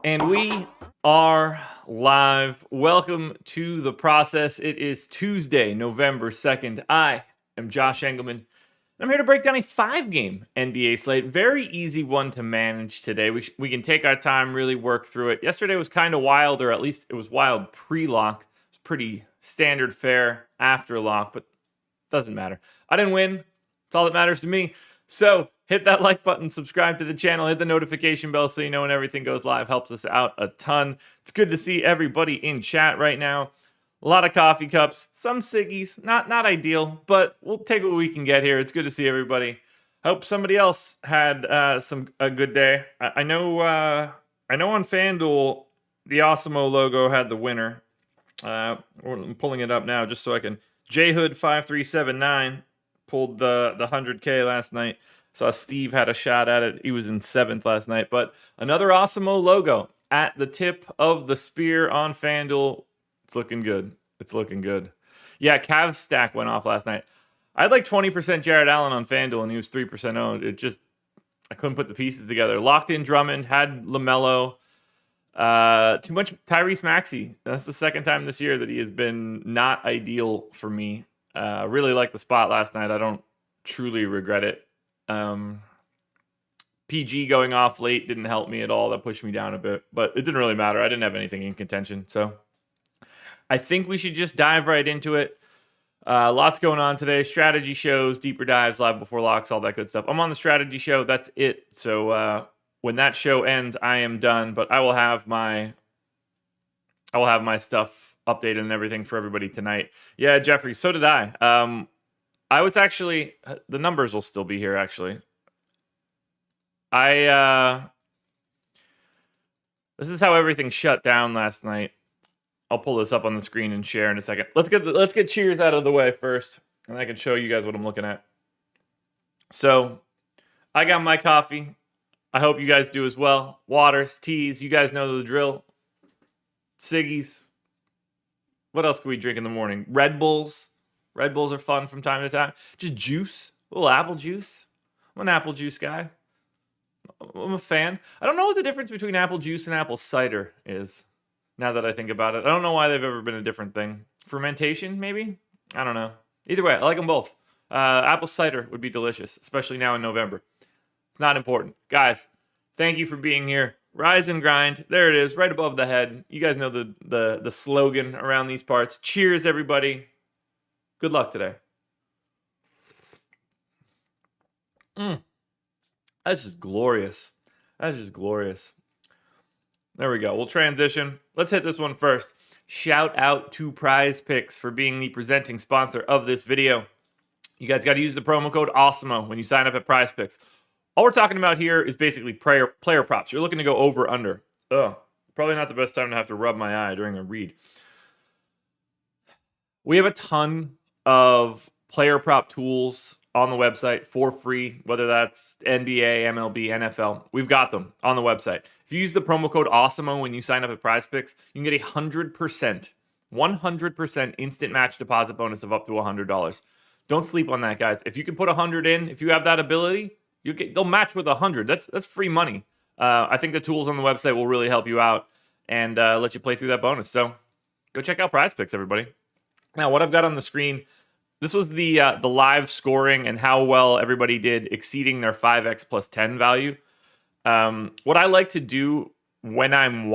And we are live. Welcome to the process. It is Tuesday, November 2nd. I am Josh Engleman. I'm here to break down a 5-game NBA slate. Very easy one to manage today. We can take our time, really work through it. Yesterday was kind of wild, or at least it was wild pre-lock. It's pretty standard fare after lock, but doesn't matter. I didn't win. That's all that matters to me. So hit that like button, subscribe to the channel, hit the notification bell so you know when everything goes live. Helps us out a ton. It's good to see everybody in chat right now. A lot of coffee cups, some ciggies. Not ideal, but we'll take what we can get here. It's good to see everybody. Hope somebody else had a good day. I know on FanDuel the Awesemo logo had the winner. I'm pulling it up now just so I can. JHood5379 pulled the 100K last night. Saw Steve had a shot at it. He was in 7th last night. But another Awesemo logo at the tip of the spear on FanDuel. It's looking good. It's looking good. Yeah, Cavs stack went off last night. I had like 20% Jared Allen on FanDuel, and he was 3% owned. I couldn't put the pieces together. Locked in Drummond, had LaMelo. Too much Tyrese Maxey. That's the second time this year that he has been not ideal for me. Really liked the spot last night. I don't truly regret it. PG going off late didn't help me at all. That pushed me down a bit, but it didn't really matter. I didn't have anything in contention. So I think we should just dive right into it. Lots going on today. Strategy shows, deeper dives, live before locks, all that good stuff. I'm on the strategy show. That's it. So when that show ends, I am done, but I will have my stuff updated and everything for everybody tonight. Yeah, Jeffrey, so did I. I was actually, the numbers will still be here, actually. This is how everything shut down last night. I'll pull this up on the screen and share in a second. Let's get cheers out of the way first, and I can show you guys what I'm looking at. So, I got my coffee. I hope you guys do as well. Waters, teas, you guys know the drill. Ciggies. What else can we drink in the morning? Red Bulls. Red Bulls are fun from time to time. Just juice. A little apple juice. I'm an apple juice guy. I'm a fan. I don't know what the difference between apple juice and apple cider is, now that I think about it. I don't know why they've ever been a different thing. Fermentation, maybe? I don't know. Either way, I like them both. Apple cider would be delicious, especially now in November. It's not important. Guys, thank you for being here. Rise and grind. There it is, right above the head. You guys know the slogan around these parts. Cheers, everybody. Good luck today. That's just glorious. That's just glorious. There we go. We'll transition. Let's hit this one first. Shout out to Prize Picks for being the presenting sponsor of this video. You guys got to use the promo code Awesemo when you sign up at Prize Picks. All we're talking about here is basically player props. You're looking to go over, under. Probably not the best time to have to rub my eye during a read. We have a ton of player prop tools on the website for free, whether that's NBA, MLB, NFL. We've got them on the website. If you use the promo code Awesemo when you sign up at Prize Picks, you can get a 100% instant match deposit bonus of up to $100. Don't sleep on that, guys. If you can put 100 in, if you have that ability, they'll match with 100. That's free money. I think the tools on the website will really help you out and let you play through that bonus. So go check out Prize Picks, everybody. Now, what I've got on the screen, this was the live scoring and how well everybody did exceeding their 5x plus 10 value. What I like to do when I'm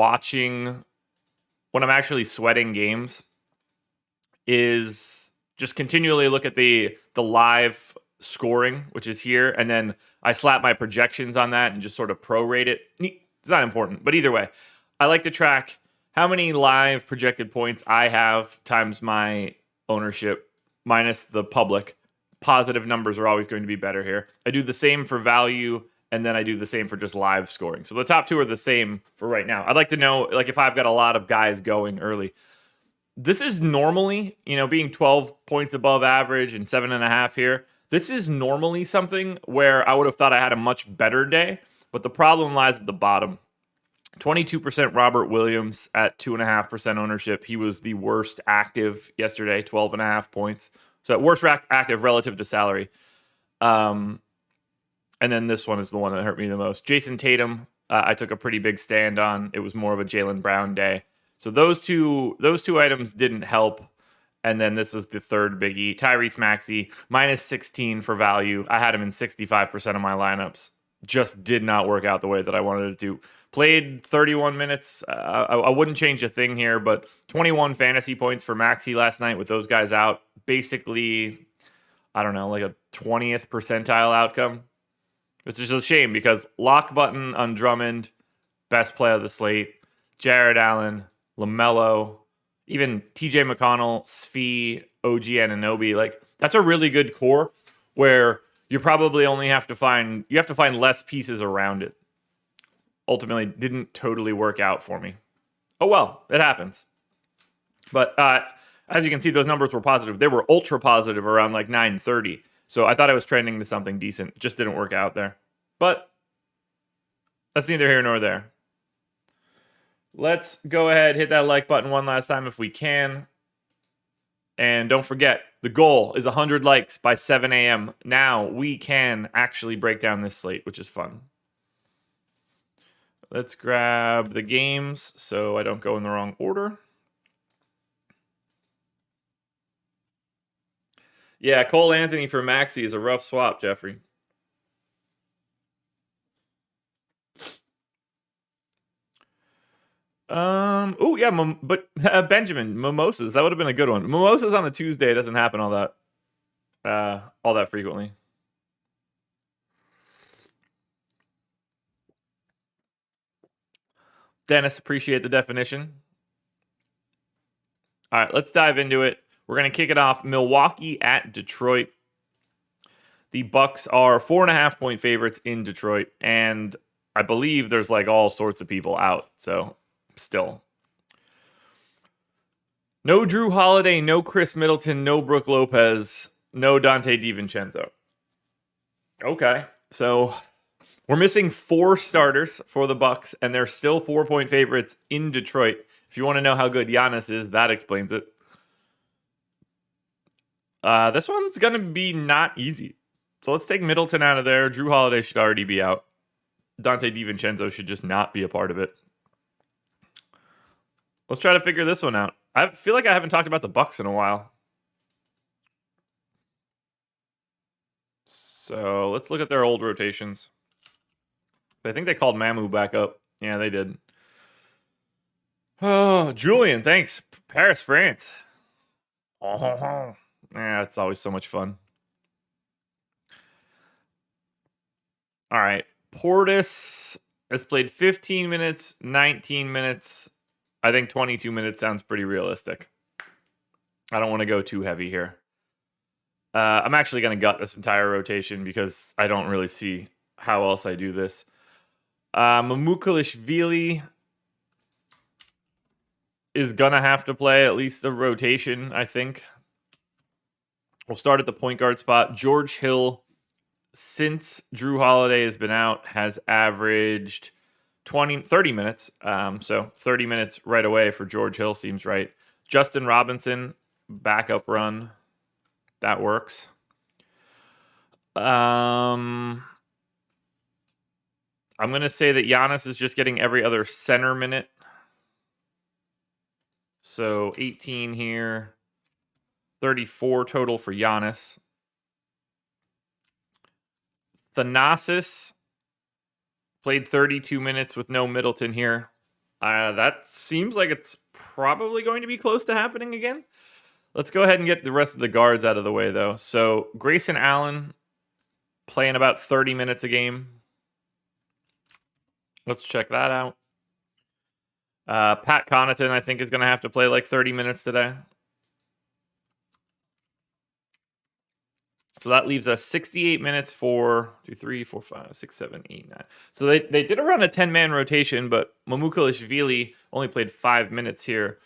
actually sweating games is just continually look at the live scoring, which is here, and then I slap my projections on that and just sort of prorate it. It's not important, but either way, I like to track how many live projected points I have times my ownership minus the public. Positive numbers are always going to be better here. I do the same for value, and then I do the same for just live scoring. So the top two are the same for right now. I'd like to know, like, if I've got a lot of guys going early. This is normally, being 12 points above average and 7.5 here. This is normally something where I would have thought I had a much better day, but the problem lies at the bottom. 22% Robert Williams at 2.5% ownership. He was the worst active yesterday, 12.5 points. So at worst active relative to salary. And then this one is the one that hurt me the most. Jason Tatum, I took a pretty big stand on. It was more of a Jaylen Brown day. So those two items didn't help. And then this is the third biggie. Tyrese Maxey, minus 16 for value. I had him in 65% of my lineups. Just did not work out the way that I wanted it to. Played 31 minutes. I wouldn't change a thing here, but 21 fantasy points for Maxey last night with those guys out. Basically, I don't know, like a 20th percentile outcome. Which is a shame because lock button on Drummond, best play of the slate. Jared Allen, LaMelo, even TJ McConnell, Svi, OG Anunoby. Like, that's a really good core where you probably only have to find less pieces around it. Ultimately, didn't totally work out for me. Oh well, it happens. But as you can see, those numbers were positive. They were ultra positive around like 9:30. So I thought I was trending to something decent. Just didn't work out there. But that's neither here nor there. Let's go ahead, hit that like button one last time if we can. And don't forget, the goal is 100 likes by 7 a.m. Now we can actually break down this slate, which is fun. Let's grab the games so I don't go in the wrong order. Yeah, Cole Anthony for Maxey is a rough swap, Jeffrey. Oh yeah, but Benjamin Mimosas, that would have been a good one. Mimosas on a Tuesday doesn't happen all that frequently. Dennis, appreciate the definition. All right, let's dive into it. We're going to kick it off. Milwaukee at Detroit. The Bucks are 4.5 point favorites in Detroit, and I believe there's like all sorts of people out. So still, no Drew Holiday, no Chris Middleton, no Brook Lopez, no Dante DiVincenzo. Okay, so we're missing 4 starters for the Bucks, and they're still 4-point favorites in Detroit. If you want to know how good Giannis is, that explains it. This one's going to be not easy. So let's take Middleton out of there. Drew Holiday should already be out. Dante DiVincenzo should just not be a part of it. Let's try to figure this one out. I feel like I haven't talked about the Bucks in a while. So let's look at their old rotations. I think they called Mamu back up. Yeah, they did. Oh, Julian, thanks. Paris, France. Oh, yeah, it's always so much fun. All right. Portis has played 15 minutes, 19 minutes. I think 22 minutes sounds pretty realistic. I don't want to go too heavy here. I'm actually going to gut this entire rotation because I don't really see how else I do this. Mamukelishvili is going to have to play at least a rotation, I think. We'll start at the point guard spot. George Hill, since Drew Holiday has been out, has averaged 30 minutes. So 30 minutes right away for George Hill seems right. Justin Robinson, backup run. That works. I'm going to say that Giannis is just getting every other center minute. So 18 here. 34 total for Giannis. Thanasis played 32 minutes with no Middleton here. That seems like it's probably going to be close to happening again. Let's go ahead and get the rest of the guards out of the way, though. So Grayson Allen playing about 30 minutes a game. Let's check that out. Pat Connaughton, I think, is going to have to play like 30 minutes today. So that leaves us 68 minutes for 2, 3, 4, 5, 6, 7, 8, 9. So they did run a 10-man rotation, but Mamukelashvili only played 5 minutes here.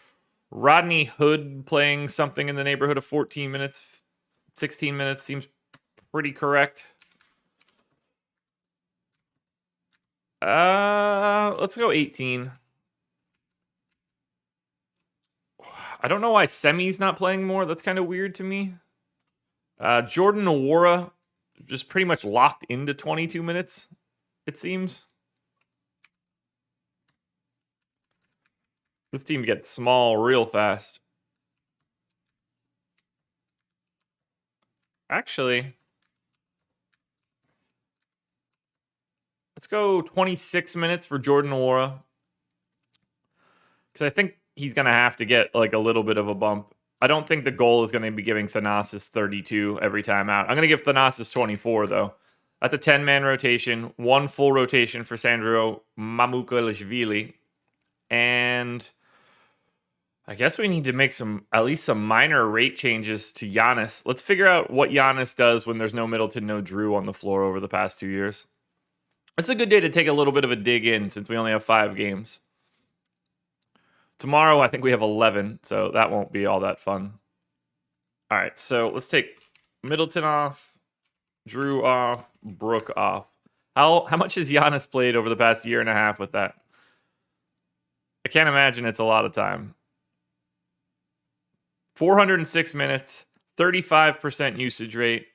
Rodney Hood playing something in the neighborhood of 14 minutes, 16 minutes seems pretty correct. Let's go 18. I don't know why Semi's not playing more. That's kind of weird to me. Jordan Nwora just pretty much locked into 22 minutes, it seems. This team gets small real fast. Actually, let's go 26 minutes for Jordan Nwora. Because I think he's going to have to get like a little bit of a bump. I don't think the goal is going to be giving Thanasis 32 every time out. I'm going to give Thanasis 24, though. That's a 10-man rotation. 1 full rotation for Sandro Mamukelashvili. And I guess we need to make at least some minor rate changes to Giannis. Let's figure out what Giannis does when there's no Middleton, no Drew on the floor over the past 2 years. It's a good day to take a little bit of a dig in since we only have 5 games. Tomorrow, I think we have 11, so that won't be all that fun. All right, so let's take Middleton off, Drew off, Brook off. How much has Giannis played over the past year and a half with that? I can't imagine it's a lot of time. 406 minutes, 35% usage rate.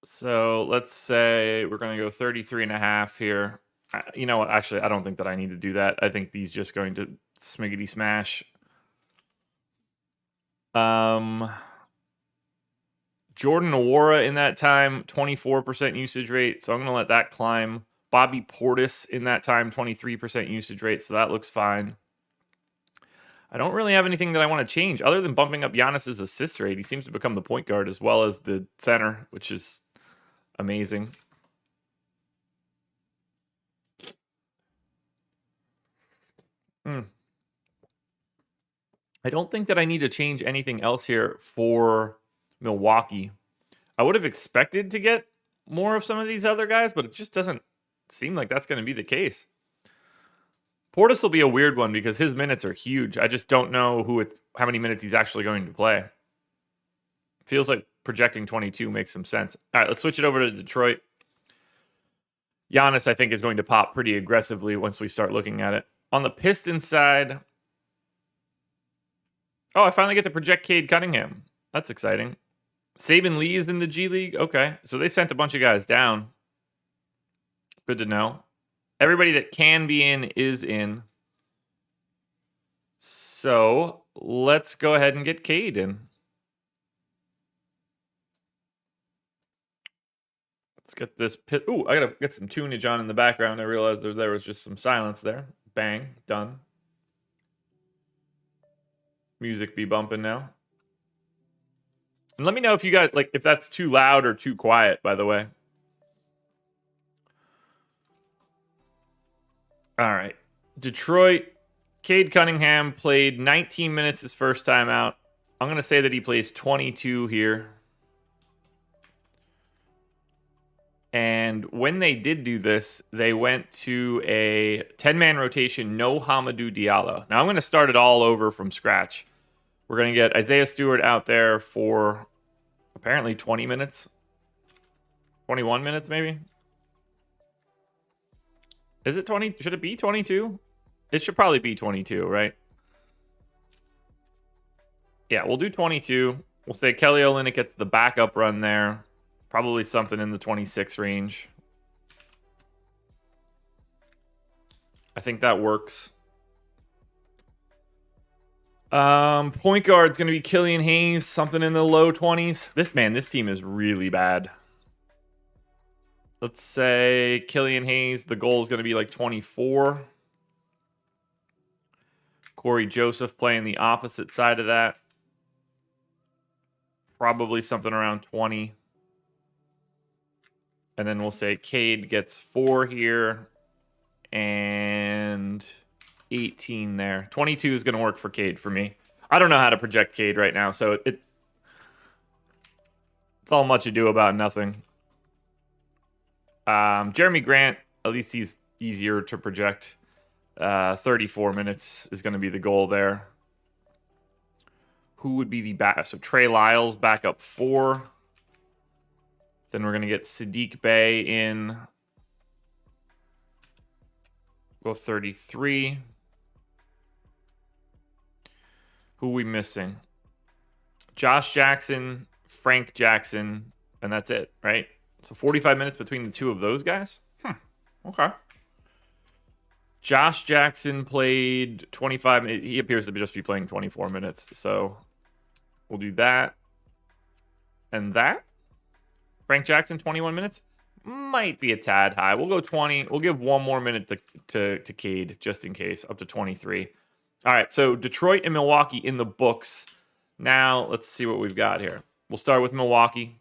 So let's say we're going to go 33.5 here. You know what? Actually, I don't think that I need to do that. I think he's just going to smiggity smash. Jordan Nwora in that time, 24% usage rate. So I'm going to let that climb. Bobby Portis in that time, 23% usage rate. So that looks fine. I don't really have anything that I want to change other than bumping up Giannis's assist rate. He seems to become the point guard as well as the center, which is amazing. I don't think that I need to change anything else here for Milwaukee. I would have expected to get more of some of these other guys, but it just doesn't seem like that's going to be the case. Portis will be a weird one because his minutes are huge. I just don't know how many minutes he's actually going to play. Feels like projecting 22 makes some sense. All right, let's switch it over to Detroit. Giannis, I think, is going to pop pretty aggressively once we start looking at it. On the Pistons side, oh, I finally get to project Cade Cunningham. That's exciting. Saban Lee is in the G League. Okay, so they sent a bunch of guys down. Good to know. Everybody that can be in is in. So let's go ahead and get Cade in. Let's get this pit. Ooh, I gotta get some tunage on in the background. I realized there was just some silence there. Bang, done. Music be bumping now. And let me know if you guys if that's too loud or too quiet, by the way. All right. Detroit, Cade Cunningham played 19 minutes his first time out. I'm going to say that he plays 22 here. And when they did do this, they went to a 10-man rotation, no Hamidou Diallo. Now I'm going to start it all over from scratch. We're going to get Isaiah Stewart out there for apparently 20 minutes. 21 minutes, maybe? Is it 20? Should it be 22? It should probably be 22, right? Yeah, we'll do 22. We'll say Kelly Olynyk gets the backup run there. Probably something in the 26 range. I think that works. Point guard's going to be Killian Hayes, something in the low 20s. This team is really bad. Let's say Killian Hayes, the goal is going to be like 24. Corey Joseph playing the opposite side of that. Probably something around 20. And then we'll say Cade gets 4 here and 18 there. 22 is going to work for Cade for me. I don't know how to project Cade right now, so it's all much ado about nothing. Jeremy Grant, at least he's easier to project. 34 minutes is going to be the goal there. Who would be the back? So Trey Lyles back up 4. Then we're going to get Sadiq Bey in. Go 33. Who are we missing? Josh Jackson, Frank Jackson, and that's it, right? So 45 minutes between the two of those guys? Okay. Josh Jackson played 25 minutes. He appears to just be playing 24 minutes. So we'll do that. And that. Frank Jackson, 21 minutes. Might be a tad high. We'll go 20. We'll give one more minute to Cade, just in case, up to 23. All right, so Detroit and Milwaukee in the books. Now, let's see what we've got here. We'll start with Milwaukee.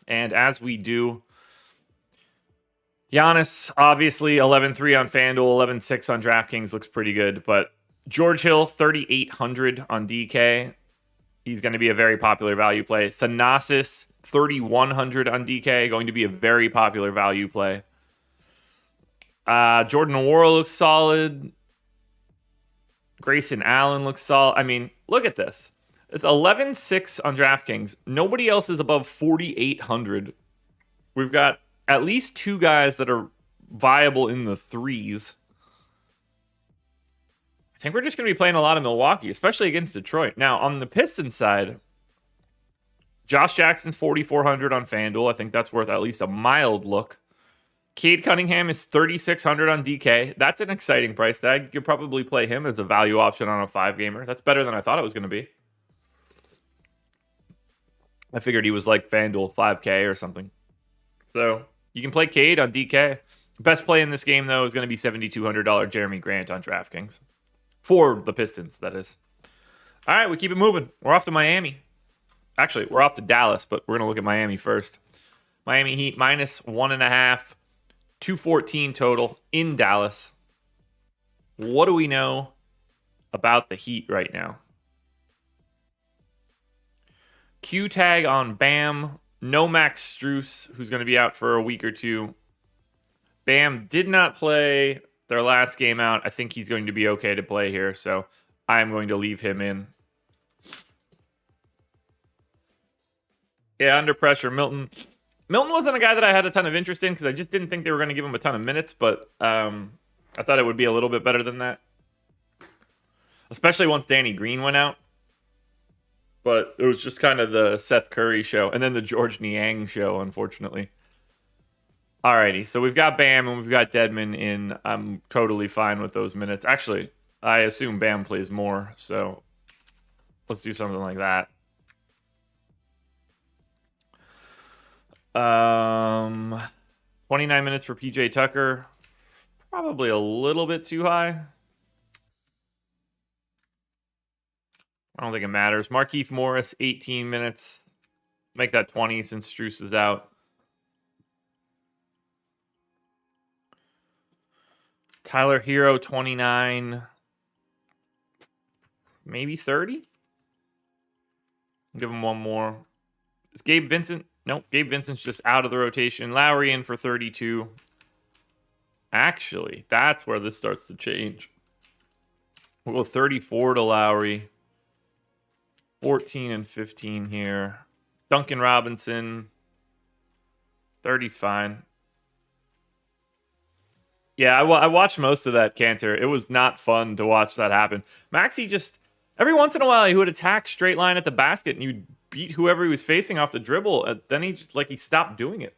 And as we do, Giannis, obviously, 11-3 on FanDuel, 11-6 on DraftKings, looks pretty good. But George Hill, 3,800 on DK. He's going to be a very popular value play. Thanasis, 3,100 on DK, going to be a very popular value play. Jordan Nwora looks solid. Grayson Allen looks solid. I mean, look at this. It's 11-6 on DraftKings. Nobody else is above 4,800. We've got at least 2 guys that are viable in the 3s. I think we're just going to be playing a lot of Milwaukee, especially against Detroit. Now, on the Pistons side, Josh Jackson's 4,400 on FanDuel. I think that's worth at least a mild look. Cade Cunningham is 3,600 on DK. That's an exciting price tag. You could probably play him as a value option on a 5-gamer. That's better than I thought it was going to be. I figured he was like FanDuel 5K or something. So you can play Cade on DK. Best play in this game, though, is going to be $7,200 Jeremy Grant on DraftKings. For the Pistons, that is. All right, we keep it moving. We're off to Miami. Actually, we're off to Dallas, but we're going to look at Miami first. Miami Heat minus 1.5. 214 total in Dallas. What do we know about the Heat right now? Q tag on Bam. No Max Strus, who's going to be out for a week or two. Bam did not play their last game out. I think he's going to be okay to play here, so I am going to leave him in. Yeah, under pressure, Milton. Milton wasn't a guy that I had a ton of interest in because I just didn't think they were going to give him a ton of minutes, but I thought it would be a little bit better than that. Especially once Danny Green went out. But it was just kind of the Seth Curry show and then the George Niang show, unfortunately. Alrighty, so we've got Bam and we've got Dedmon in. I'm totally fine with those minutes. Actually, I assume Bam plays more, so let's do something like that. 29 minutes for PJ Tucker. Probably a little bit too high. I don't think it matters. Markieff Morris, 18 minutes. Make that 20 since Strus is out. Tyler Hero, 29. Maybe 30? Give him one more. Is Gabe Vincent? Nope, Gabe Vincent's just out of the rotation. Lowry in for 32. Actually, that's where this starts to change. We'll go 34 to Lowry. 14 and 15 here. Duncan Robinson. 30's fine. Yeah, I watched most of that canter. It was not fun to watch that happen. Maxey just, every once in a while, he would attack straight line at the basket and you'd beat whoever he was facing off the dribble. Then he just, he stopped doing it.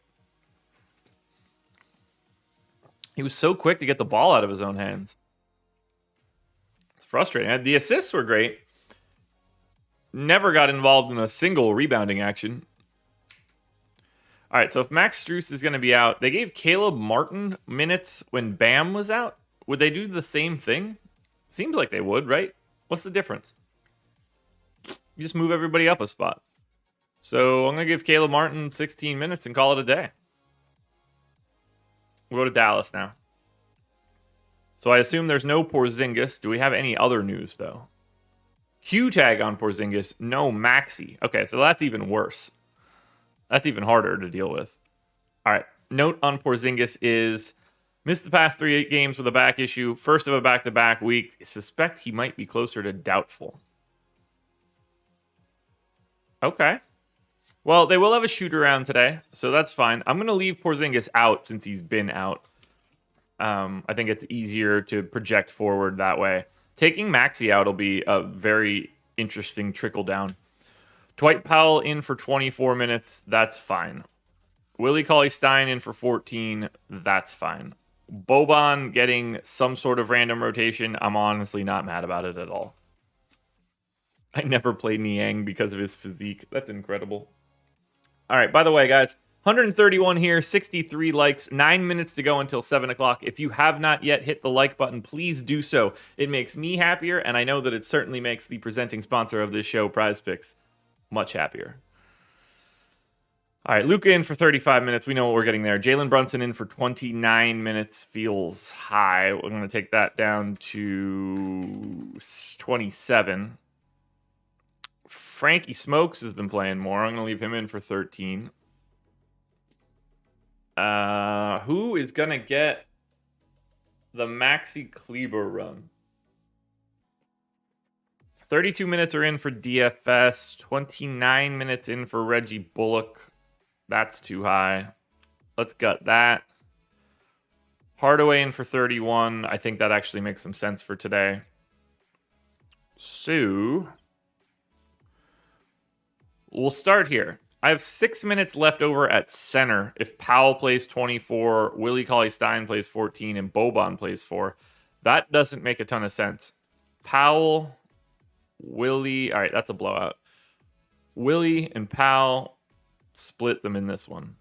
He was so quick to get the ball out of his own hands. It's frustrating. The assists were great. Never got involved in a single rebounding action. All right, so if Max Strus is going to be out, they gave Caleb Martin minutes when Bam was out. Would they do the same thing? Seems like they would, right? What's the difference? You just move everybody up a spot. So I'm going to give Caleb Martin 16 minutes and call it a day. We'll go to Dallas now. So I assume there's no Porzingis. Do we have any other news, though? Q tag on Porzingis. No Maxi. Okay, so that's even worse. That's even harder to deal with. All right. Note on Porzingis is missed the past 3 games with a back issue. First of a back-to-back week. Suspect he might be closer to doubtful. Okay. Well, they will have a shoot around today, so that's fine. I'm going to leave Porzingis out since he's been out. I think it's easier to project forward that way. Taking Maxi out will be a very interesting trickle down. Dwight Powell in for 24 minutes. That's fine. Willie Cauley-Stein in for 14. That's fine. Boban getting some sort of random rotation. I'm honestly not mad about it at all. I never played Niang because of his physique. That's incredible. All right, by the way, guys, 131 here, 63 likes, 9 minutes to go until 7 o'clock. If you have not yet hit the like button, please do so. It makes me happier, and I know that it certainly makes the presenting sponsor of this show, Prize Picks, much happier. All right, Luka in for 35 minutes. We know what we're getting there. Jalen Brunson in for 29 minutes. Feels high. We're going to take that down to 27. Frankie Smokes has been playing more. I'm going to leave him in for 13. Who is going to get the Maxi Kleber run? 32 minutes are in for DFS. 29 minutes in for Reggie Bullock. That's too high. Let's gut that. Hardaway in for 31. I think that actually makes some sense for today. So we'll start here. I have 6 minutes left over at center. If Powell plays 24, Willie Cauley-Stein plays 14, and Boban plays 4. That doesn't make a ton of sense. Powell, Willie. All right, that's a blowout. Willie and Powell. Split them in this one.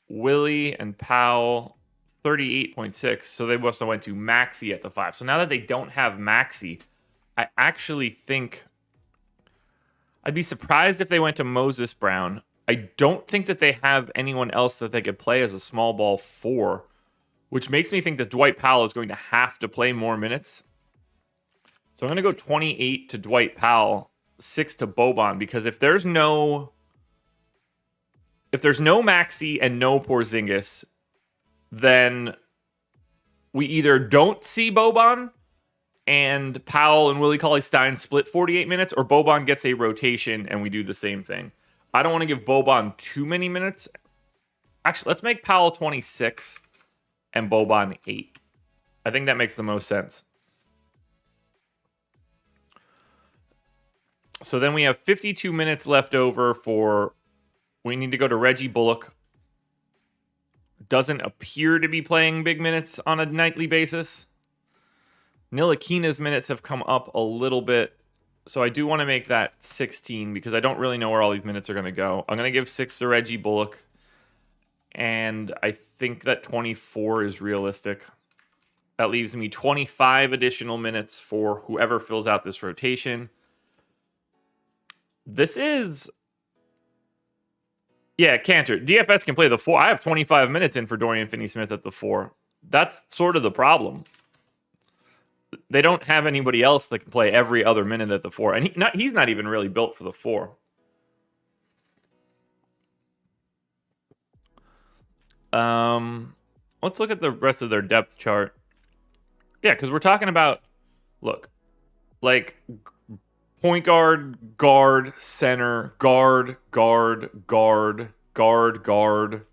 Willie and Powell, 38.6. So they must have went to Maxi at the 5. So now that they don't have Maxi, I actually think I'd be surprised if they went to Moses Brown. I don't think that they have anyone else that they could play as a small ball 4, which makes me think that Dwight Powell is going to have to play more minutes. So I'm going to go 28 to Dwight Powell, 6 to Boban, because if there's no Maxi and no Porzingis, then we either don't see Boban and Powell and Willie Cauley-Stein split 48 minutes, or Boban gets a rotation and we do the same thing. I don't want to give Boban too many minutes. Actually, let's make Powell 26 and Boban 8. I think that makes the most sense. So then we have 52 minutes left over for... We need to go to Reggie Bullock. Doesn't appear to be playing big minutes on a nightly basis. Ntilikina's minutes have come up a little bit. So I do want to make that 16 because I don't really know where all these minutes are going to go. I'm going to give 6 to Reggie Bullock. And I think that 24 is realistic. That leaves me 25 additional minutes for whoever fills out this rotation. This is... Yeah, Cantor. DFS can play the 4. I have 25 minutes in for Dorian Finney-Smith at the 4. That's sort of the problem. They don't have anybody else that can play every other minute at the 4. And he's not even really built for the 4. Let's look at the rest of their depth chart. Yeah, because we're talking about, look, like... Point guard, guard, center, guard, guard, guard, guard, guard.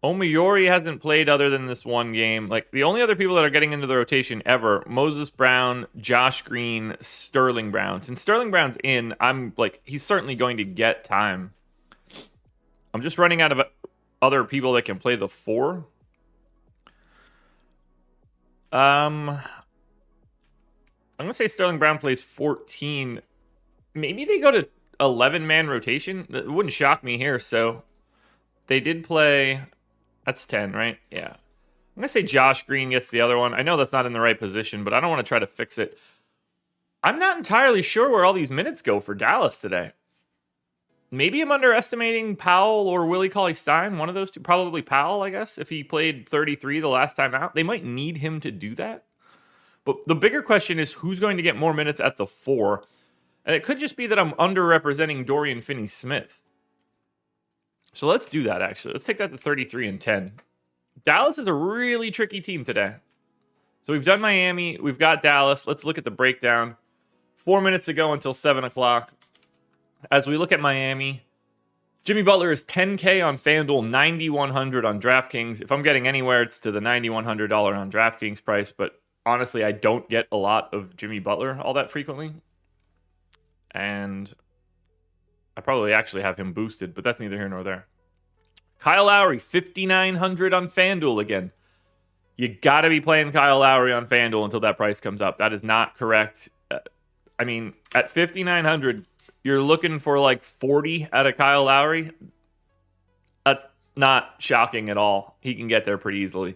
Omiori hasn't played other than this one game. Like, the only other people that are getting into the rotation ever, Moses Brown, Josh Green, Sterling Brown. Since Sterling Brown's in, I'm like, he's certainly going to get time. I'm just running out of other people that can play the 4. I'm going to say Sterling Brown plays 14. Maybe they go to 11-man rotation. That wouldn't shock me here. So they did play... That's 10, right? Yeah. I'm going to say Josh Green gets the other one. I know that's not in the right position, but I don't want to try to fix it. I'm not entirely sure where all these minutes go for Dallas today. Maybe I'm underestimating Powell or Willie Cauley-Stein, one of those two. Probably Powell, I guess, if he played 33 the last time out. They might need him to do that. But the bigger question is who's going to get more minutes at the 4? And it could just be that I'm underrepresenting Dorian Finney-Smith. So let's do that, actually. Let's take that to 33 and 10. Dallas is a really tricky team today. So we've done Miami. We've got Dallas. Let's look at the breakdown. 4 minutes to go until 7 o'clock. As we look at Miami, Jimmy Butler is $10K on FanDuel, $9,100 on DraftKings. If I'm getting anywhere, it's to the $9,100 on DraftKings price. But honestly, I don't get a lot of Jimmy Butler all that frequently. And I probably actually have him boosted, but that's neither here nor there. Kyle Lowry, $5,900 on FanDuel again. You got to be playing Kyle Lowry on FanDuel until that price comes up. That is not correct. I mean, at $5,900, you're looking for like 40 out of Kyle Lowry. That's not shocking at all. He can get there pretty easily.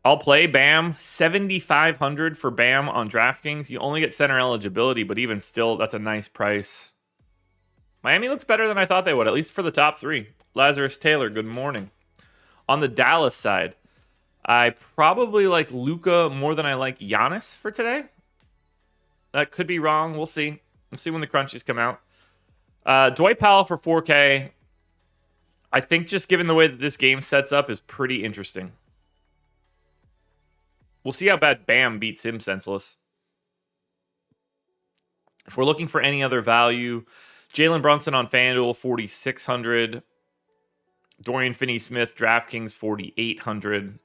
I'll play Bam, $7,500 for Bam on DraftKings. You only get center eligibility, but even still, that's a nice price. Miami looks better than I thought they would, at least for the top 3. Lazarus Taylor, good morning. On the Dallas side, I probably like Luka more than I like Giannis for today. That could be wrong. We'll see. We'll see when the crunches come out. Dwight Powell for 4K. I think just given the way that this game sets up is pretty interesting. We'll see how bad Bam beats him senseless. If we're looking for any other value, Jalen Brunson on FanDuel, $4,600. Dorian Finney-Smith, DraftKings, $4,800.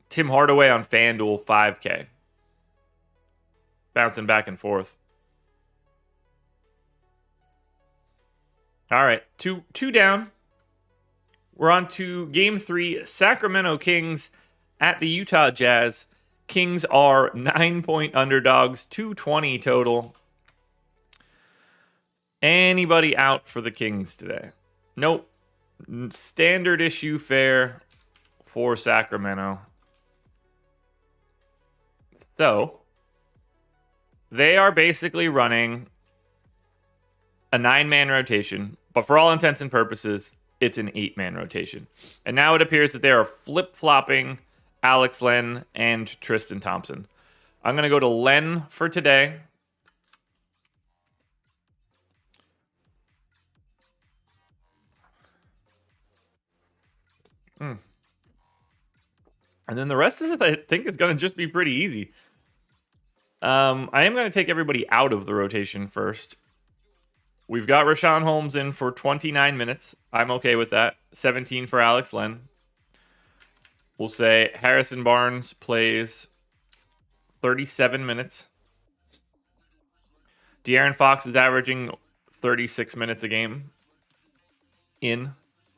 Tim Hardaway on FanDuel, $5K. Bouncing back and forth. All right, two down. We're on to Game 3, Sacramento Kings at the Utah Jazz. Kings are 9-point underdogs, 220 total. Anybody out for the Kings today? Nope. Standard issue fare for Sacramento. So, they are basically running a 9-man rotation, but for all intents and purposes, it's an 8-man rotation. And now it appears that they are flip-flopping Alex Len and Tristan Thompson. I'm going to go to Len for today. And then the rest of it, I think, is going to just be pretty easy. I am going to take everybody out of the rotation first. We've got Rashawn Holmes in for 29 minutes. I'm okay with that. 17 for Alex Len. We'll say Harrison Barnes plays 37 minutes. De'Aaron Fox is averaging 36 minutes a game. In.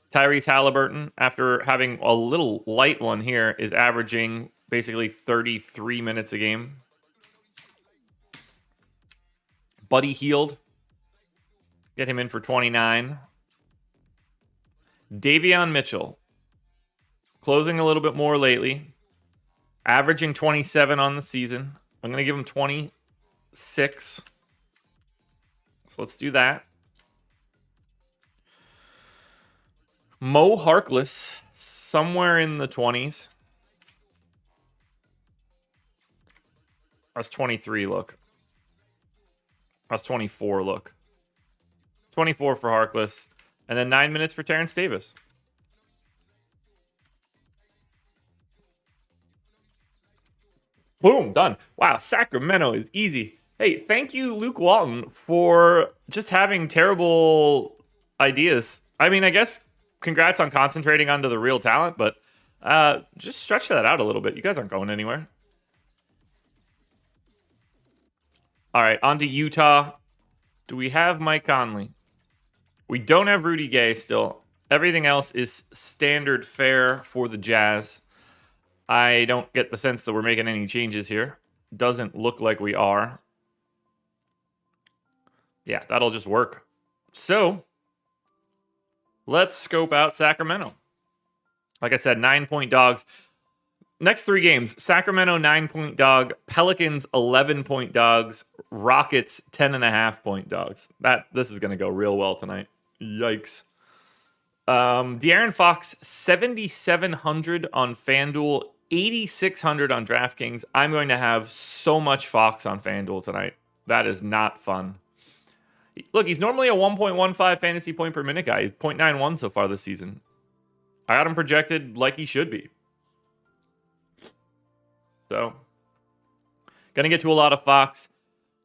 Tyrese Halliburton, after having a little light one here, is averaging basically 33 minutes a game. Buddy Hield, get him in for 29. Davion Mitchell, closing a little bit more lately, averaging 27 on the season. I'm going to give him 26. So let's do that. Mo Harkless, somewhere in the 20s. That's 23, look. That's 24, look. 24 for Harkless. And then 9 minutes for Terrence Davis. Boom, done. Wow, Sacramento is easy. Hey, thank you, Luke Walton, for just having terrible ideas. I mean, I guess congrats on concentrating onto the real talent, but just stretch that out a little bit. You guys aren't going anywhere. All right, on to Utah. Do we have Mike Conley? We don't have Rudy Gay still. Everything else is standard fare for the Jazz. I don't get the sense that we're making any changes here. Doesn't look like we are. Yeah, that'll just work. So, let's scope out Sacramento. Like I said, 9-point dogs. Next 3 games: Sacramento 9-point dog, Pelicans 11-point dogs, Rockets 10.5-point dogs. This is going to go real well tonight. Yikes. De'Aaron Fox 7,700 on FanDuel, 8,600 on DraftKings. I'm going to have so much Fox on FanDuel tonight. That is not fun. Look, he's normally a 1.15 fantasy point per minute guy. He's 0.91 so far this season. I got him projected like he should be. So, gonna get to a lot of Fox.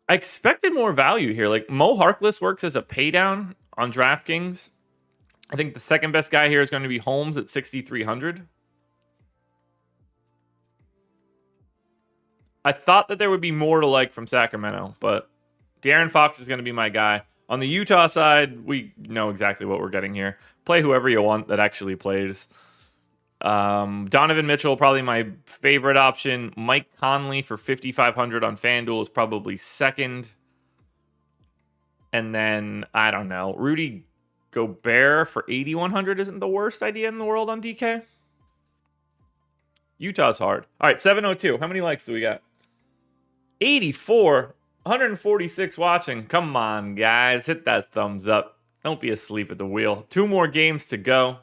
I expected more value here. Like, Mo Harkless works as a paydown on DraftKings. I think the second best guy here is going to be Holmes at 6,300. I thought that there would be more to like from Sacramento, but De'Aaron Fox is going to be my guy. On the Utah side, we know exactly what we're getting here. Play whoever you want that actually plays. Donovan Mitchell, probably my favorite option. Mike Conley for 5,500 on FanDuel is probably second. And then, I don't know, Rudy Gobert for 8,100 isn't the worst idea in the world on DK. Utah's hard. All right, 702. How many likes do we got? 84. 146 watching. Come on, guys. Hit that thumbs up. Don't be asleep at the wheel. 2 more games to go.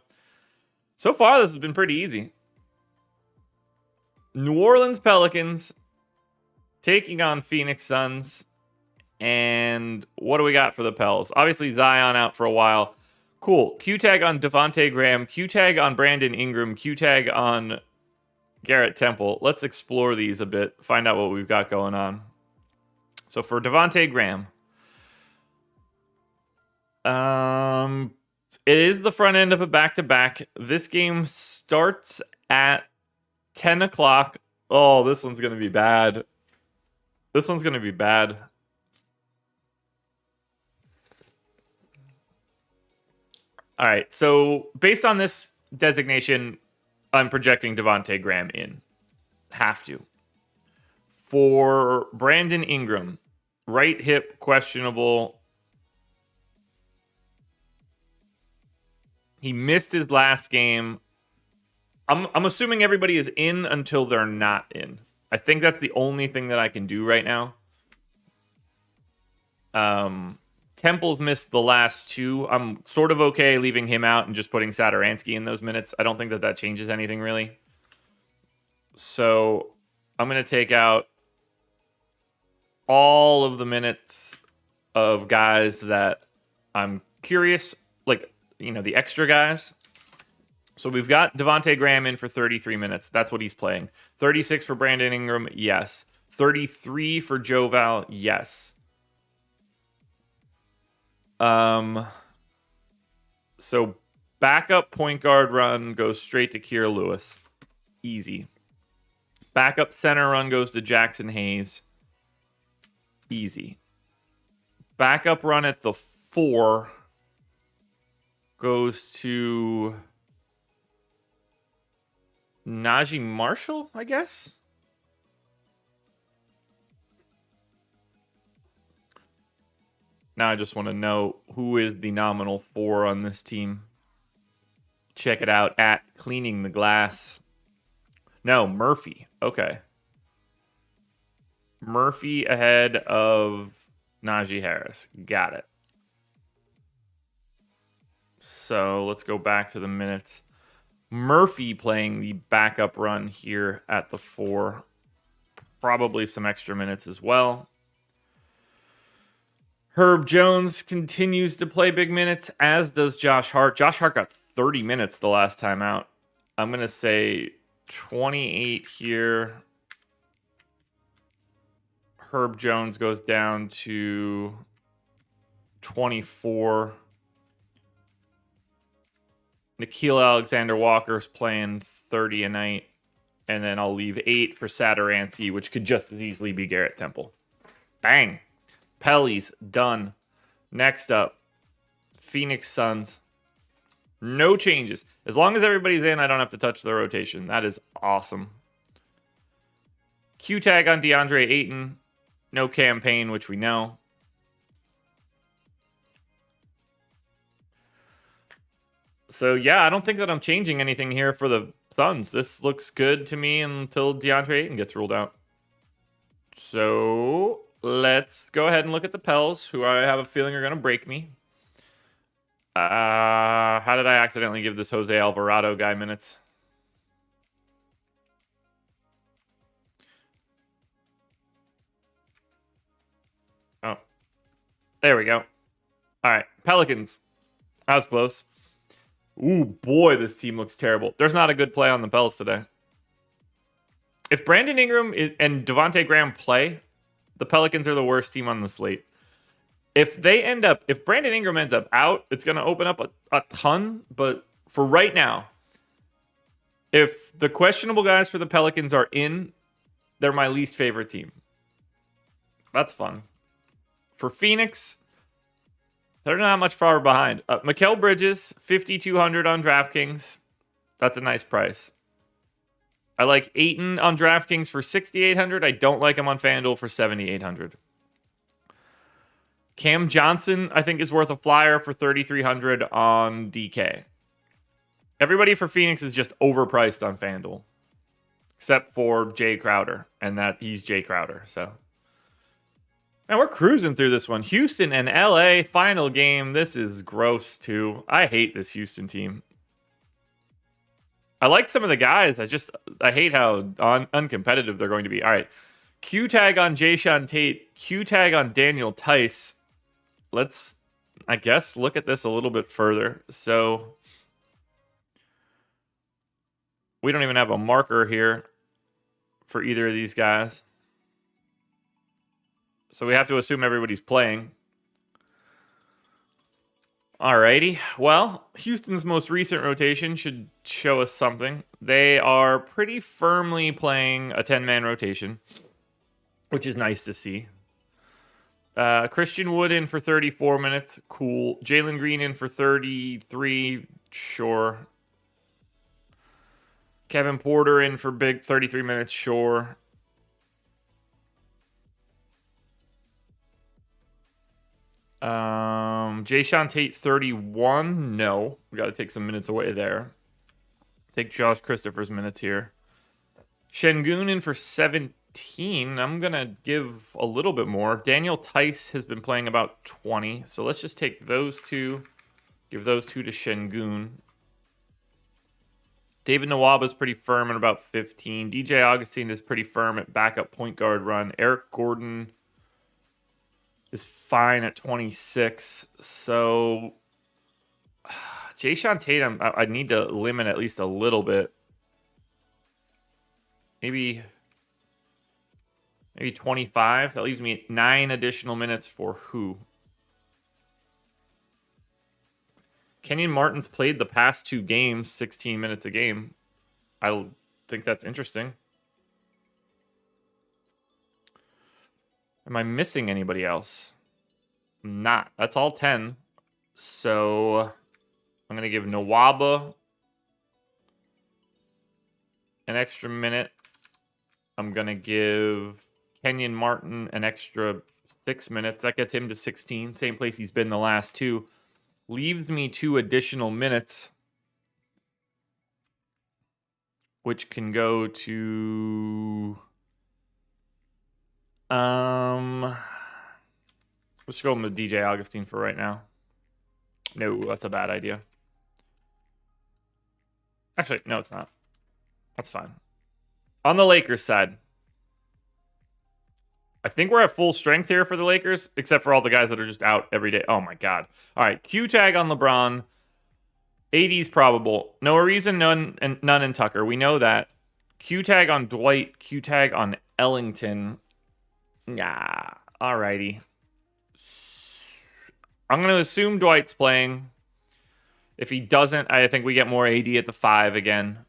So far, this has been pretty easy. New Orleans Pelicans taking on Phoenix Suns. And what do we got for the Pels? Obviously, Zion out for a while. Cool. Q-tag on Devontae Graham. Q-tag on Brandon Ingram. Q-tag on Garrett Temple. Let's explore these a bit. Find out what we've got going on. So for Devontae Graham, it is the front end of a back-to-back. This game starts at 10 o'clock. Oh, this one's going to be bad. This one's going to be bad. All right, so based on this designation, I'm projecting Devontae Graham in. Have to. For Brandon Ingram, right hip questionable. He missed his last game. I'm assuming everybody is in until they're not in. I think that's the only thing that I can do right now. Temple's missed the last 2. I'm sort of okay leaving him out and just putting Satoransky in those minutes. I don't think that changes anything really. So I'm going to take out all of the minutes of guys that I'm curious, like, you know, the extra guys. So we've got Devontae Graham in for 33 minutes. That's what he's playing. 36 for Brandon Ingram, yes. 33 for Joe Val, yes. So backup point guard run goes straight to Keira Lewis. Easy. Backup center run goes to Jackson Hayes. Easy. Backup run at the 4 goes to Najee Marshall, I guess. Now I just want to know who is the nominal 4 on this team. Check it out at Cleaning the Glass. No, Murphy. Okay. Murphy ahead of Najee Harris. Got it. So let's go back to the minutes. Murphy playing the backup run here at the 4. Probably some extra minutes as well. Herb Jones continues to play big minutes, as does Josh Hart. Josh Hart got 30 minutes the last time out. I'm going to say 28 here. Herb Jones goes down to 24. Nickeil Alexander-Walker's playing 30 a night. And then I'll leave 8 for Satoransky, which could just as easily be Garrett Temple. Bang. Pelly's done. Next up, Phoenix Suns. No changes. As long as everybody's in, I don't have to touch the rotation. That is awesome. Q-tag on DeAndre Ayton. No campaign, which we know. So, yeah, I don't think that I'm changing anything here for the Suns. This looks good to me until DeAndre Ayton gets ruled out. So let's go ahead and look at the Pels, who I have a feeling are going to break me. How did I accidentally give this Jose Alvarado guy minutes? Oh, there we go. All right, Pelicans. That was close. Ooh, boy, this team looks terrible. There's not a good play on the Pels today. If Brandon Ingram and Devontae Graham play, the Pelicans are the worst team on the slate. If Brandon Ingram ends up out, it's going to open up a ton. But for right now, if the questionable guys for the Pelicans are in, they're my least favorite team. That's fun. For Phoenix, they're not much far behind. Mikal Bridges, 5,200 on DraftKings. That's a nice price. I like Ayton on DraftKings for 6,800. I don't like him on FanDuel for 7,800. Cam Johnson, I think, is worth a flyer for 3,300 on DK. Everybody for Phoenix is just overpriced on FanDuel, except for Jay Crowder, and that he's Jay Crowder. So, man, we're cruising through this one. Houston and LA final game. This is gross too. I hate this Houston team. I like some of the guys. I hate how uncompetitive they're going to be. All right. Q tag on Jayshawn Tate. Q tag on Daniel Tice. Let's, I guess, look at this a little bit further. So we don't even have a marker here for either of these guys. So we have to assume everybody's playing. Alrighty. Well, Houston's most recent rotation should show us something. They are pretty firmly playing a 10-man rotation, which is nice to see. Christian Wood in for 34 minutes. Cool. Jalen Green in for 33. Sure. Kevin Porter in for big 33 minutes. Sure. Jayshawn Tate 31. No. We got to take some minutes away there. Take Josh Christopher's minutes here. Şengün in for 17. I'm going to give a little bit more. Daniel Tice has been playing about 20. So let's just take those two. Give those two to Şengün. David Nawaba is pretty firm at about 15. DJ Augustine is pretty firm at backup point guard run. Eric Gordon is fine at 26. So Jayshawn Tate, I need to limit at least a little bit. Maybe 25. That leaves me 9 additional minutes for who? Kenyon Martin's played the past 2 games, 16 minutes a game. I think that's interesting. Am I missing anybody else? I'm not. That's all 10. So I'm going to give Nawaba an extra minute. I'm going to give Kenyon Martin an extra 6 minutes. That gets him to 16. Same place he's been the last 2. Leaves me 2 additional minutes, which can go to let's go with DJ Augustine for right now. No, that's a bad idea. Actually, no, it's not. That's fine. On the Lakers side, I think we're at full strength here for the Lakers, except for all the guys that are just out every day. Oh, my God. All right, Q tag on LeBron. 80's probable. No reason, none in Tucker. We know that. Q tag on Dwight. Q tag on Ellington. Yeah, all righty. I'm going to assume Dwight's playing. If he doesn't, I think we get more AD at the 5 again.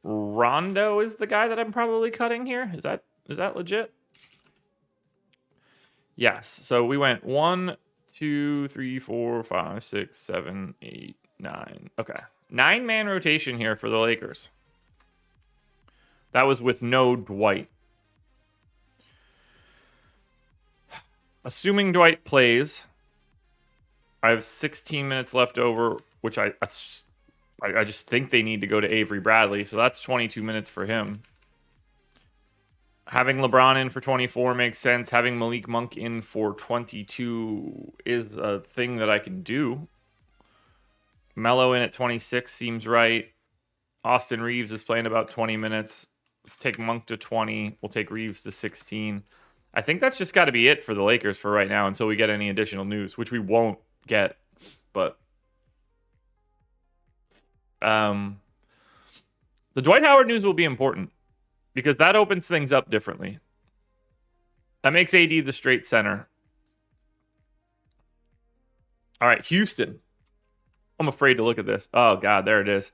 Rondo is the guy that I'm probably cutting here. Is that legit? Yes. So we went 1, 2, 3, 4, 5, 6, 7, 8, 9. Okay. 9-man rotation here for the Lakers. That was with no Dwight. Assuming Dwight plays, I have 16 minutes left over which I just think they need to go to Avery Bradley. So that's 22 minutes for him. Having LeBron in for 24 makes sense. Having Malik Monk in for 22 is a thing that I can do. Melo in at 26 seems right. Austin Reeves is playing about 20 minutes. Let's take Monk to 20. We'll take Reeves to 16. I think that's just got to be it for the Lakers for right now until we get any additional news, which we won't get. But the Dwight Howard news will be important because that opens things up differently. That makes AD the straight center. All right, Houston. I'm afraid to look at this. Oh, God, there it is.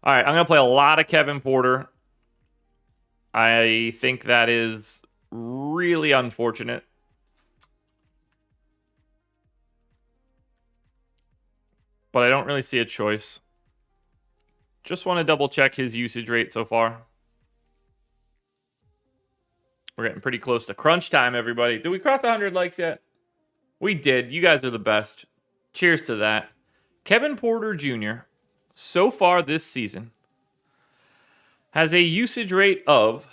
All right, I'm going to play a lot of Kevin Porter. I think that is really unfortunate. But I don't really see a choice. Just want to double check his usage rate so far. We're getting pretty close to crunch time, everybody. Did we cross 100 likes yet? We did. You guys are the best. Cheers to that. Kevin Porter Jr., so far this season, has a usage rate of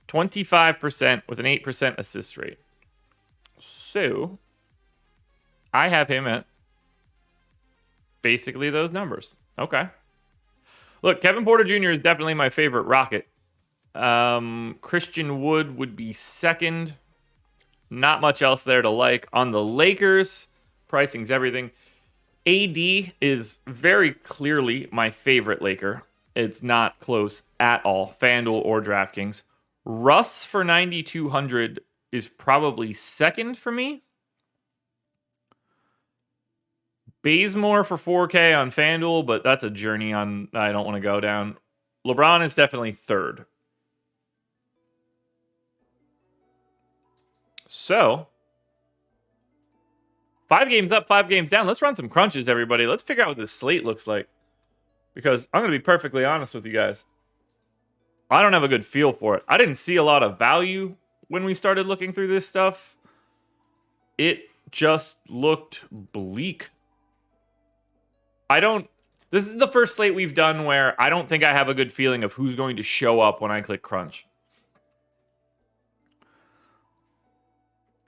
25% with an 8% assist rate. So, I have him at basically those numbers. Okay. Look, Kevin Porter Jr. is definitely my favorite Rocket. Christian Wood would be second. Not much else there to like. On the Lakers, pricing's everything. AD is very clearly my favorite Laker. It's not close at all, FanDuel or DraftKings. Russ for 9,200 is probably second for me. Bazemore for 4K on FanDuel, but that's a journey I don't want to go down. LeBron is definitely third. So, 5 games up, 5 games down. Let's run some crunches, everybody. Let's figure out what this slate looks like. Because I'm going to be perfectly honest with you guys. I don't have a good feel for it. I didn't see a lot of value when we started looking through this stuff. It just looked bleak. This is the first slate we've done where I don't think I have a good feeling of who's going to show up when I click crunch.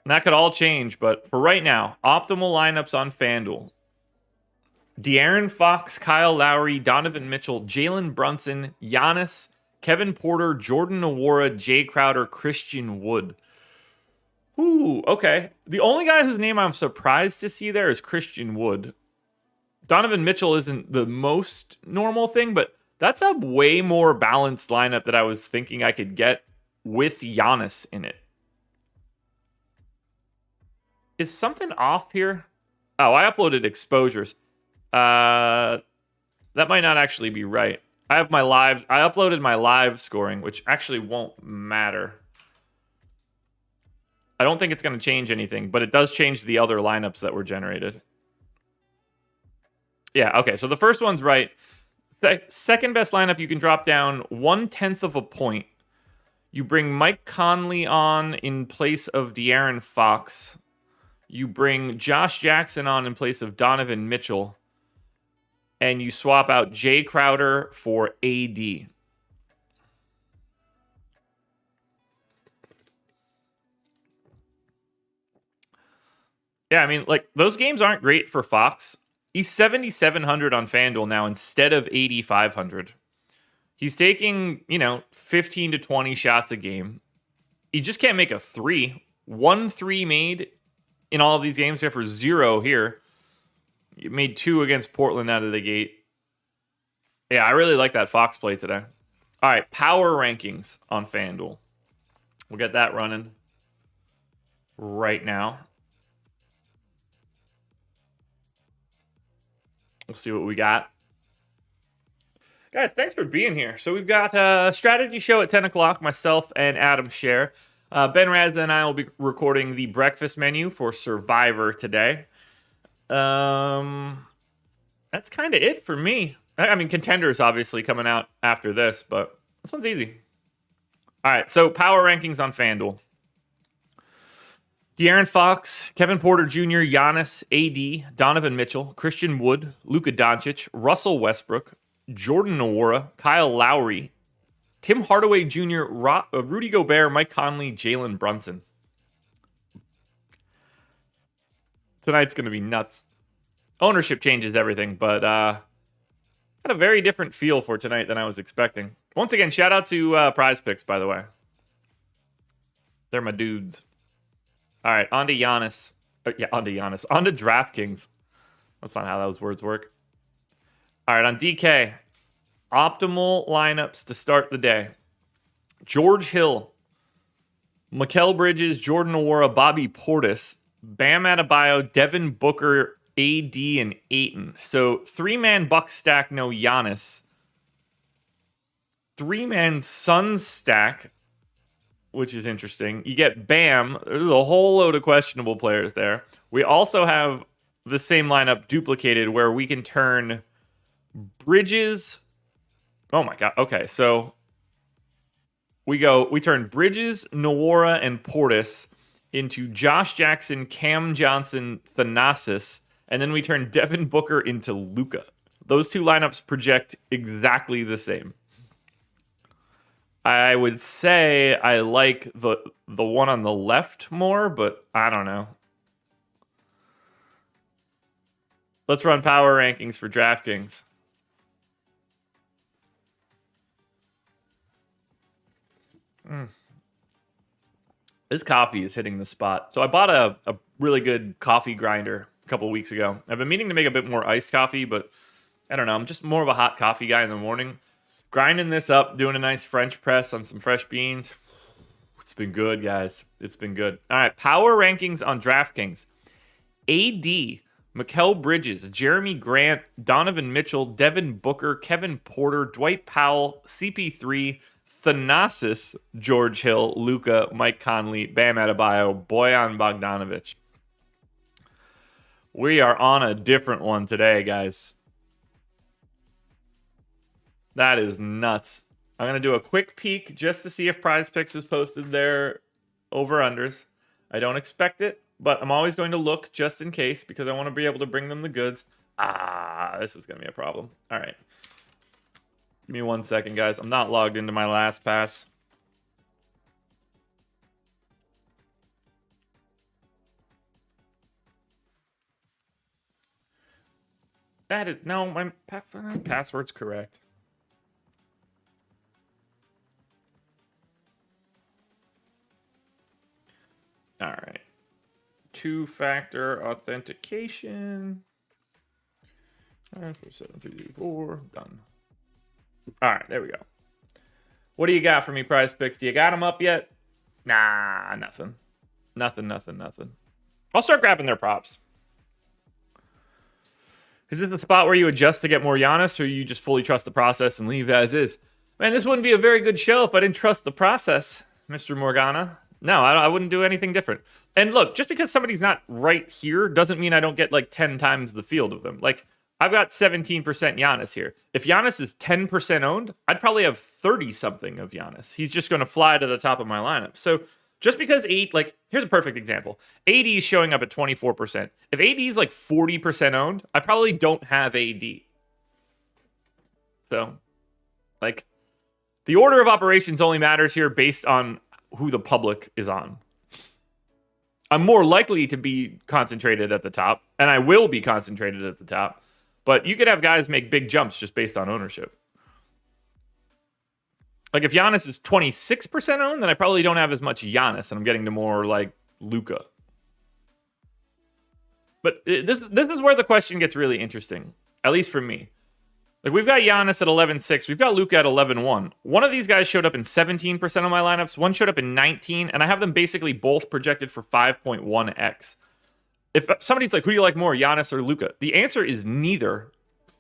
And that could all change, but for right now, optimal lineups on FanDuel. De'Aaron Fox, Kyle Lowry, Donovan Mitchell, Jalen Brunson, Giannis, Kevin Porter, Jordan Nwora, Jay Crowder, Christian Wood. Ooh, okay. The only guy whose name I'm surprised to see there is Christian Wood. Donovan Mitchell isn't the most normal thing, but that's a way more balanced lineup that I was thinking I could get with Giannis in it. Is something off here? Oh, I uploaded exposures. That might not actually be right. I uploaded my live scoring, which actually won't matter. I don't think it's going to change anything, but it does change the other lineups that were generated. Yeah, okay, so the first one's right. Second best lineup, you can drop down 1/10 of a point. You bring Mike Conley on in place of De'Aaron Fox. You bring Josh Jackson on in place of Donovan Mitchell. And you swap out Jay Crowder for AD. Yeah, I mean, like, those games aren't great for Fox. He's 7,700 on FanDuel now instead of 8,500. He's taking, 15 to 20 shots a game. He just can't make a 3. 1 3 made in all of these games, except for 0 here. You made 2 against Portland out of the gate. Yeah, I really like that Fox play today. All right, power rankings on FanDuel. We'll get that running right now. We'll see what we got. Guys, thanks for being here. So we've got a strategy show at 10 o'clock, myself and Adam Scher. Ben Razza and I will be recording the breakfast menu for Survivor today. That's kind of it for me. I mean, Contenders obviously coming out after this, but this one's easy. All right, so power rankings on FanDuel. De'Aaron Fox, Kevin Porter Jr., Giannis, AD, Donovan Mitchell, Christian Wood, Luka Doncic, Russell Westbrook, Jordan Nwora, Kyle Lowry, Tim Hardaway Jr., Rudy Gobert, Mike Conley, Jalen Brunson. Tonight's going to be nuts. Ownership changes everything, but had a very different feel for tonight than I was expecting. Once again, shout out to Prize Picks, by the way. They're my dudes. All right, on to Giannis. On to DraftKings. That's not how those words work. All right, on DK. Optimal lineups to start the day. George Hill, Mikal Bridges, Jordan Nwora, Bobby Portis, Bam Adebayo, Devin Booker, AD, and Ayton. So 3-man Bucks stack, no Giannis. 3-man Suns stack, which is interesting. You get Bam. There's a whole load of questionable players there. We also have the same lineup duplicated where we can turn Bridges. Oh my God. Okay, so we turn Bridges, Nwora, and Portis into Josh Jackson, Cam Johnson, Thanasis, and then we turn Devin Booker into Luka. Those two lineups project exactly the same. I would say I like the one on the left more, but I don't know. Let's run power rankings for DraftKings. This coffee is hitting the spot. So I bought a really good coffee grinder a couple weeks ago. I've been meaning to make a bit more iced coffee, but I don't know. I'm just more of a hot coffee guy in the morning. Grinding this up, doing a nice French press on some fresh beans. It's been good, guys. It's been good. All right, power rankings on DraftKings. AD, Mikal Bridges, Jeremy Grant, Donovan Mitchell, Devin Booker, Kevin Porter, Dwight Powell, CP3, Thanasis, George Hill, Luka, Mike Conley, Bam Adebayo, Bojan Bogdanovic. We are on a different one today, guys. That is nuts. I'm going to do a quick peek just to see if Prize Picks has posted their over-unders. I don't expect it, but I'm always going to look just in case because I want to be able to bring them the goods. This is going to be a problem. All right. Give me 1 second, guys. I'm not logged into my LastPass. That is... No, my password's correct. All right. 2-factor authentication. 734. Done. All right, there we go. What do you got for me, Prize Picks? Do you got them up yet? Nah, nothing. Nothing. I'll start grabbing their props. Is this the spot where you adjust to get more Giannis, or you just fully trust the process and leave as is? Man, this wouldn't be a very good show if I didn't trust the process, Mr. Morgana. No, I wouldn't do anything different. And look, just because somebody's not right here doesn't mean I don't get like 10 times the field of them. Like, I've got 17% Giannis here. If Giannis is 10% owned, I'd probably have 30-something of Giannis. He's just going to fly to the top of my lineup. So just because here's a perfect example. AD is showing up at 24%. If AD is like 40% owned, I probably don't have AD. So, like, the order of operations only matters here based on who the public is on. I'm more likely to be concentrated at the top, and I will be concentrated at the top. But you could have guys make big jumps just based on ownership. Like if Giannis is 26% owned, then I probably don't have as much Giannis, and I'm getting to more like Luka. But this is where the question gets really interesting, at least for me. Like we've got Giannis at 11.6, we've got Luka at 11.1. One of these guys showed up in 17% of my lineups, one showed up in 19, and I have them basically both projected for 5.1x. If somebody's like, who do you like more, Giannis or Luka? The answer is neither.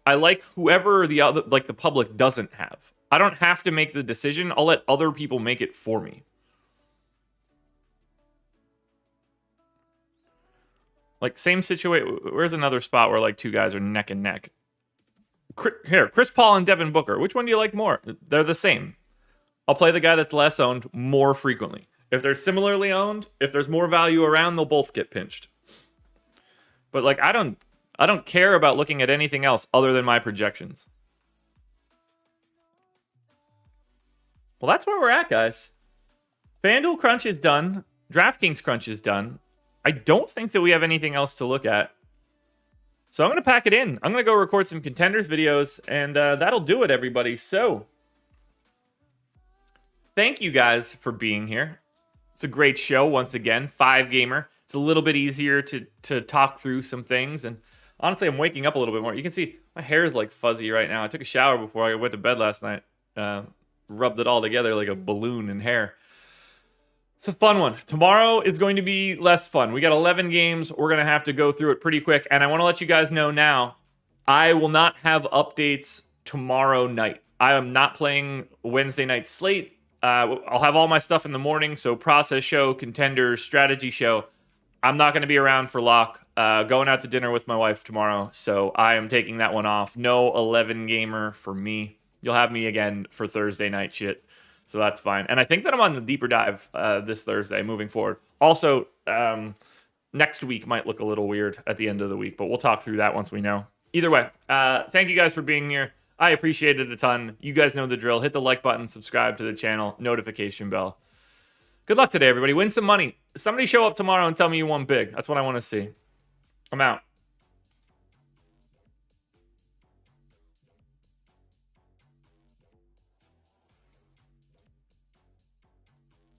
I like whoever the other, like the public doesn't have. I don't have to make the decision. I'll let other people make it for me. Like same situation. Where's another spot where like two guys are neck and neck? Here, Chris Paul and Devin Booker. Which one do you like more? They're the same. I'll play the guy that's less owned more frequently. If they're similarly owned, if there's more value around, they'll both get pinched. But like I don't care about looking at anything else other than my projections. Well, that's where we're at, guys. FanDuel Crunch is done. DraftKings Crunch is done. I don't think that we have anything else to look at. So I'm going to pack it in. I'm going to go record some contenders videos, and that'll do it, everybody. So thank you guys for being here. It's a great show once again. 5-gamer. It's a little bit easier to talk through some things. And honestly, I'm waking up a little bit more. You can see my hair is like fuzzy right now. I took a shower before I went to bed last night. Rubbed it all together like a balloon in hair. It's a fun one. Tomorrow is going to be less fun. We got 11 games. We're going to have to go through it pretty quick. And I want to let you guys know now, I will not have updates tomorrow night. I am not playing Wednesday night slate. I'll have all my stuff in the morning. So process show, contenders, strategy show. I'm not going to be around for lock. Going out to dinner with my wife tomorrow. So I am taking that one off. No 11-gamer for me. You'll have me again for Thursday night shit. So that's fine. And I think that I'm on the deeper dive this Thursday moving forward. Also, next week might look a little weird at the end of the week, but we'll talk through that once we know. Either way, thank you guys for being here. I appreciate it a ton. You guys know the drill. Hit the like button, subscribe to the channel, notification bell. Good luck today, everybody. Win some money. Somebody show up tomorrow and tell me you won big. That's what I want to see. I'm out.